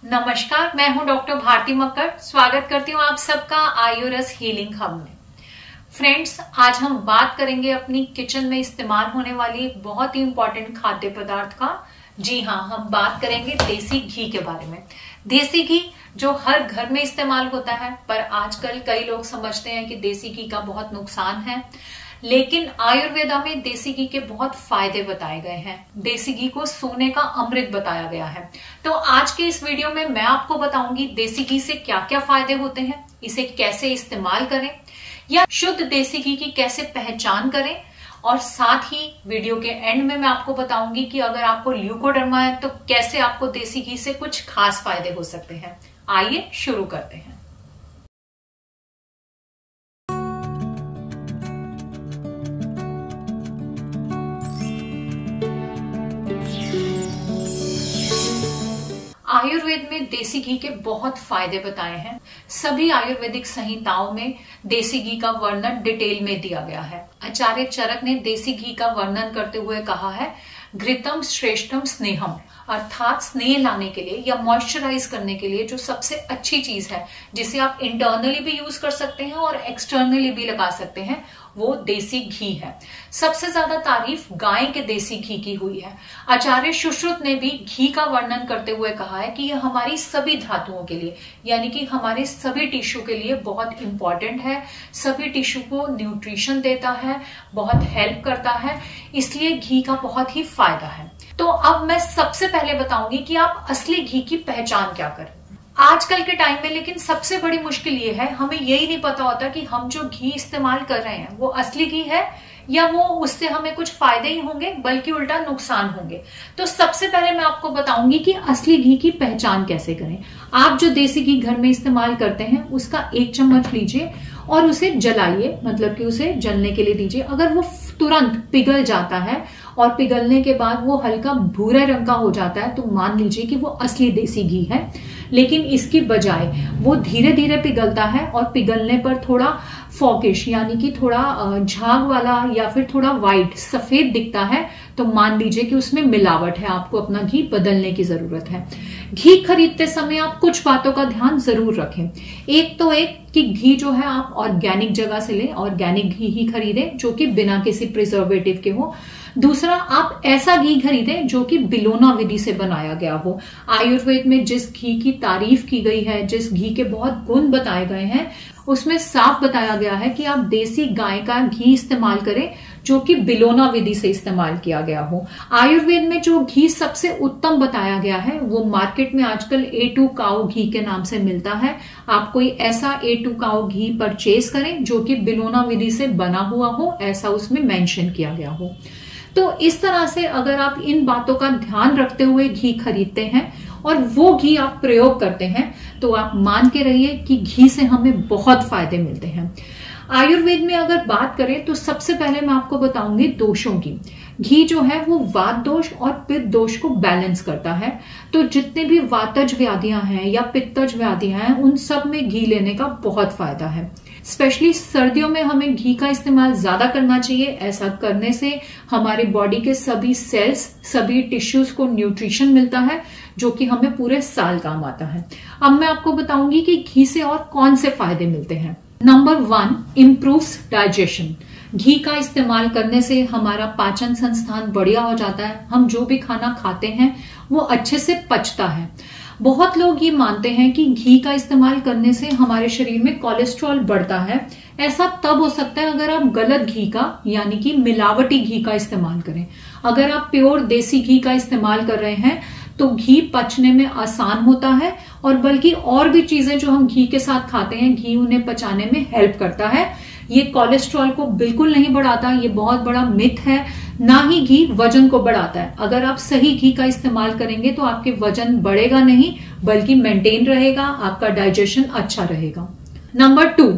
नमस्कार, मैं हूं डॉक्टर भारती मक्कर। स्वागत करती हूं आप सबका आयुरस हीलिंग हब में। फ्रेंड्स, आज हम बात करेंगे अपनी किचन में इस्तेमाल होने वाली एक बहुत ही इंपॉर्टेंट खाद्य पदार्थ का। जी हाँ, हम बात करेंगे देसी घी के बारे में। देसी घी जो हर घर में इस्तेमाल होता है, पर आजकल कई लोग समझते हैं कि देसी घी का बहुत नुकसान है, लेकिन आयुर्वेदा में देसी घी के बहुत फायदे बताए गए हैं। देसी घी को सोने का अमृत बताया गया है। तो आज के इस वीडियो में मैं आपको बताऊंगी देसी घी से क्या क्या फायदे होते हैं, इसे कैसे इस्तेमाल करें या शुद्ध देसी घी की कैसे पहचान करें, और साथ ही वीडियो के एंड में मैं आपको बताऊंगी कि अगर आपको ल्यूकोडर्मा है तो कैसे आपको देसी घी से कुछ खास फायदे हो सकते हैं। आइए शुरू करते हैं। आयुर्वेद में देसी घी के बहुत फायदे बताए हैं। सभी आयुर्वेदिक संहिताओं में देसी घी का वर्णन डिटेल में दिया गया है। आचार्य चरक ने देसी घी का वर्णन करते हुए कहा है, घृतम श्रेष्ठम स्नेहम, अर्थात स्नेह लाने के लिए या मॉइस्चराइज करने के लिए जो सबसे अच्छी चीज है, जिसे आप इंटरनली भी यूज कर सकते हैं और एक्सटर्नली भी लगा सकते हैं, वो देसी घी है। सबसे ज्यादा तारीफ गाय के देसी घी की हुई है। आचार्य सुश्रुत ने भी घी का वर्णन करते हुए कहा है कि यह हमारी सभी धातुओं के लिए, यानी कि हमारे सभी टिश्यू के लिए बहुत इंपॉर्टेंट है। सभी टिश्यू को न्यूट्रिशन देता है, बहुत हेल्प करता है, इसलिए घी का बहुत ही फायदा है। तो अब मैं सबसे पहले बताऊंगी कि आप असली घी की पहचान क्या करें आजकल के टाइम में। लेकिन सबसे बड़ी मुश्किल ये है, हमें यही नहीं पता होता कि हम जो घी इस्तेमाल कर रहे हैं वो असली घी है या वो उससे हमें कुछ फायदे ही होंगे बल्कि उल्टा नुकसान होंगे। तो सबसे पहले मैं आपको बताऊंगी कि असली घी की पहचान कैसे करें। आप जो देसी घी घर में इस्तेमाल करते हैं उसका 1 चम्मच लीजिए और उसे जलाइए, मतलब कि उसे जलने के लिए दीजिए। अगर वो तुरंत पिघल जाता है और पिघलने के बाद वो हल्का भूरे रंग का हो जाता है तो मान लीजिए कि वो असली देसी घी है। लेकिन इसकी बजाय वो धीरे धीरे पिघलता है और पिघलने पर थोड़ा फॉकिश, यानी कि थोड़ा झाग वाला या फिर थोड़ा वाइट सफेद दिखता है, तो मान लीजिए कि उसमें मिलावट है, आपको अपना घी बदलने की जरूरत है। घी खरीदते समय आप कुछ बातों का ध्यान जरूर रखें। एक कि घी जो है आप ऑर्गेनिक जगह से लें, ऑर्गेनिक घी ही खरीदें जो कि बिना किसी प्रिजर्वेटिव के हो। दूसरा, आप ऐसा घी खरीदें जो कि बिलोना विधि से बनाया गया हो। आयुर्वेद में जिस घी की तारीफ की गई है, जिस घी के बहुत गुण बताए गए हैं, उसमें साफ बताया गया है कि आप देसी गाय का घी इस्तेमाल करें जो कि बिलोना विधि से इस्तेमाल किया गया हो। आयुर्वेद में जो घी सबसे उत्तम बताया गया है वो मार्केट में आजकल A2 काऊ घी के नाम से मिलता है। आप कोई ऐसा A2 काऊ घी परचेज करें जो कि बिलोना विधि से बना हुआ हो, ऐसा उसमें मेंशन किया गया हो। तो इस तरह से अगर आप इन बातों का ध्यान रखते हुए घी खरीदते हैं और वो घी आप प्रयोग करते हैं तो आप मान के रहिए कि घी से हमें बहुत फायदे मिलते हैं। आयुर्वेद में अगर बात करें तो सबसे पहले मैं आपको बताऊंगी दोषों की। घी जो है वो वात दोष और पित्त दोष को बैलेंस करता है। तो जितने भी वातज व्याधियां हैं या पित्तज व्याधियां हैं, उन सब में घी लेने का बहुत फायदा है। स्पेशली सर्दियों में हमें घी का इस्तेमाल ज्यादा करना चाहिए। ऐसा करने से हमारे बॉडी के सभी सेल्स, सभी टिश्यूज को न्यूट्रिशन मिलता है जो कि हमें पूरे साल काम आता है। अब मैं आपको बताऊंगी कि घी से और कौन से फायदे मिलते हैं। Number 1, improves digestion. घी का इस्तेमाल करने से हमारा पाचन संस्थान बढ़िया हो जाता है। हम जो भी खाना खाते हैं वो अच्छे से पचता है। बहुत लोग ये मानते हैं कि घी का इस्तेमाल करने से हमारे शरीर में कोलेस्ट्रॉल बढ़ता है। ऐसा तब हो सकता है अगर आप गलत घी का, यानी कि मिलावटी घी का इस्तेमाल करें। अगर आप प्योर देसी घी का इस्तेमाल कर रहे हैं तो घी पचने में आसान होता है, और बल्कि और भी चीजें जो हम घी के साथ खाते हैं, घी उन्हें पचाने में हेल्प करता है। ये कोलेस्ट्रॉल को बिल्कुल नहीं बढ़ाता, ये बहुत बड़ा मिथ है। ना ही घी वजन को बढ़ाता है। अगर आप सही घी का इस्तेमाल करेंगे तो आपके वजन बढ़ेगा नहीं बल्कि मेंटेन रहेगा, आपका डाइजेशन अच्छा रहेगा। Number 2,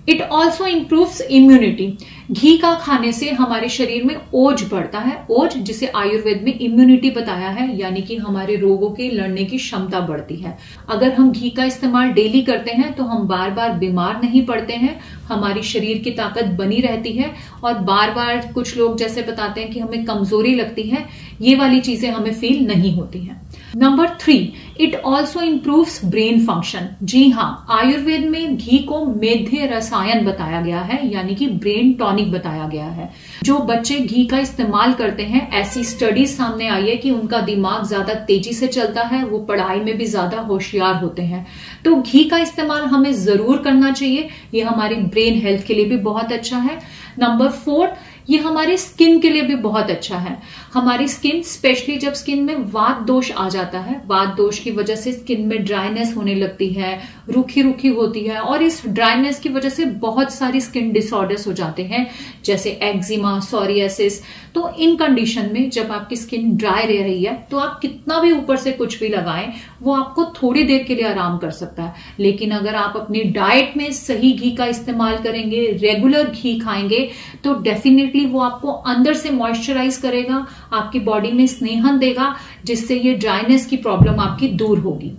it also improves immunity. घी का खाने से हमारे शरीर में ओज बढ़ता है। ओज जिसे आयुर्वेद में इम्यूनिटी बताया है, यानी कि हमारे रोगों की लड़ने की क्षमता बढ़ती है। अगर हम घी का इस्तेमाल डेली करते हैं तो हम बार बार बीमार नहीं पड़ते हैं, हमारी शरीर की ताकत बनी रहती है और बार बार कुछ लोग जैसे बताते हैं कि हमें कमजोरी लगती है, ये वाली चीजें हमें फील नहीं होती हैं। Number 3, it also improves brain function. जी हाँ, आयुर्वेद में घी को मेध्य रसायन बताया गया है, यानी कि ब्रेन टॉनिक बताया गया है। जो बच्चे घी का इस्तेमाल करते हैं, ऐसी स्टडीज सामने आई है कि उनका दिमाग ज्यादा तेजी से चलता है, वो पढ़ाई में भी ज्यादा होशियार होते हैं। तो घी का इस्तेमाल हमें जरूर करना चाहिए, ये हमारी ब्रेन हेल्थ के लिए भी बहुत अच्छा है। नंबर 4, ये हमारे स्किन के लिए भी बहुत अच्छा है। हमारी स्किन, स्पेशली जब स्किन में वात दोष आ जाता है, वात दोष की वजह से स्किन में ड्राइनेस होने लगती है, रूखी रूखी होती है, और इस ड्राइनेस की वजह से बहुत सारी स्किन डिसऑर्डर्स हो जाते हैं, जैसे एक्जिमा, सोरियासिस। तो इन कंडीशन में जब आपकी स्किन ड्राई रह रही है तो आप कितना भी ऊपर से कुछ भी लगाएं, वो आपको थोड़ी देर के लिए आराम कर सकता है। लेकिन अगर आप अपनी डाइट में सही घी का इस्तेमाल करेंगे, रेगुलर घी खाएंगे, तो डेफिनेटली वो आपको अंदर से मॉइस्चराइज करेगा, आपकी बॉडी में स्नेहन देगा, जिससे ये ड्राइनेस की प्रॉब्लम आपकी दूर होगी।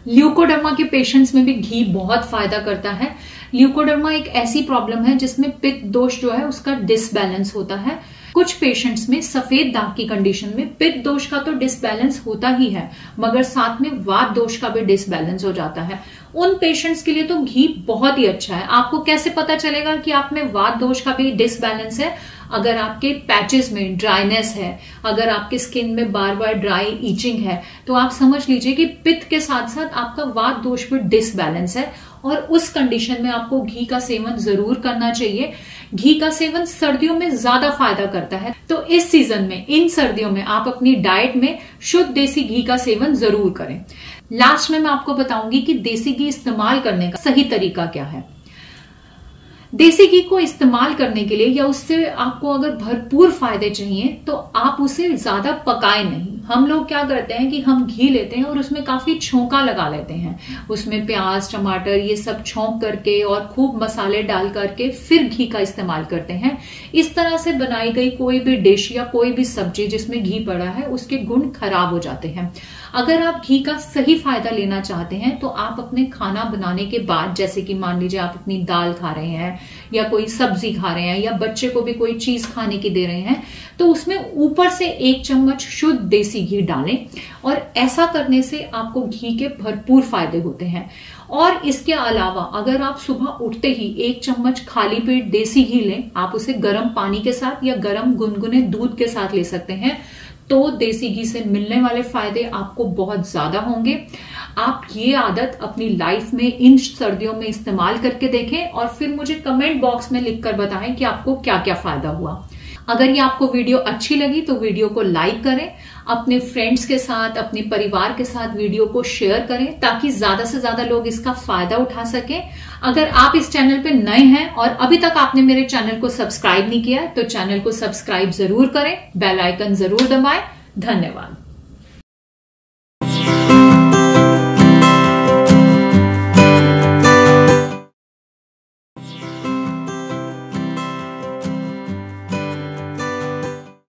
ल्यूकोडर्मा के पेशेंट्स में भी घी बहुत फायदा करता है। ल्यूकोडर्मा एक ऐसी प्रॉब्लम है जिसमें पित्त दोष जो है उसका डिसबैलेंस होता है। कुछ पेशेंट्स में सफेद दाग की कंडीशन में पित्त दोष का तो डिसबैलेंस होता ही है, मगर साथ में वात दोष का भी डिसबैलेंस हो जाता है। उन पेशेंट्स के लिए तो घी बहुत ही अच्छा है। आपको कैसे पता चलेगा कि आप में वात दोष का भी डिसबैलेंस है? अगर आपके पैचेस में ड्राइनेस है, अगर आपके स्किन में बार बार ड्राई ईचिंग है, तो आप समझ लीजिए कि पित्त के साथ साथ आपका वात दोष भी डिसबैलेंस है, और उस कंडीशन में आपको घी का सेवन जरूर करना चाहिए। घी का सेवन सर्दियों में ज्यादा फायदा करता है, तो इस सीजन में, इन सर्दियों में आप अपनी डाइट में शुद्ध देसी घी का सेवन जरूर करें। लास्ट में मैं आपको बताऊंगी कि देसी घी इस्तेमाल करने का सही तरीका क्या है। देसी घी को इस्तेमाल करने के लिए या उससे आपको अगर भरपूर फायदे चाहिए तो आप उसे ज्यादा पकाएं नहीं। हम लोग क्या करते हैं कि हम घी लेते हैं और उसमें काफी छौंका लगा लेते हैं, उसमें प्याज, टमाटर ये सब छौंक करके और खूब मसाले डाल करके फिर घी का इस्तेमाल करते हैं। इस तरह से बनाई गई कोई भी डिश या कोई भी सब्जी जिसमें घी पड़ा है, उसके गुण खराब हो जाते हैं। अगर आप घी का सही फायदा लेना चाहते हैं तो आप अपने खाना बनाने के बाद, जैसे कि मान लीजिए आप अपनी दाल खा रहे हैं या कोई सब्जी खा रहे हैं या बच्चे को भी कोई चीज खाने की दे रहे हैं, तो उसमें ऊपर से 1 चम्मच शुद्ध देसी घी डालें, और ऐसा करने से आपको घी के भरपूर फायदे होते हैं। और इसके अलावा अगर आप सुबह उठते ही 1 चम्मच खाली पेट देसी घी लें, आप उसे गर्म पानी के साथ या गर्म गुनगुने दूध के साथ ले सकते हैं, तो देसी घी से मिलने वाले फायदे आपको बहुत ज्यादा होंगे। आप ये आदत अपनी लाइफ में इन सर्दियों में इस्तेमाल करके देखें और फिर मुझे कमेंट बॉक्स में लिखकर बताएं कि आपको क्या क्या फायदा हुआ। अगर ये आपको वीडियो अच्छी लगी तो वीडियो को लाइक करें, अपने फ्रेंड्स के साथ, अपने परिवार के साथ वीडियो को शेयर करें, ताकि ज्यादा से ज्यादा लोग इसका फायदा उठा सकें। अगर आप इस चैनल पे नए हैं और अभी तक आपने मेरे चैनल को सब्सक्राइब नहीं किया तो चैनल को सब्सक्राइब जरूर करें, बेल आइकन जरूर दबाएं। धन्यवाद।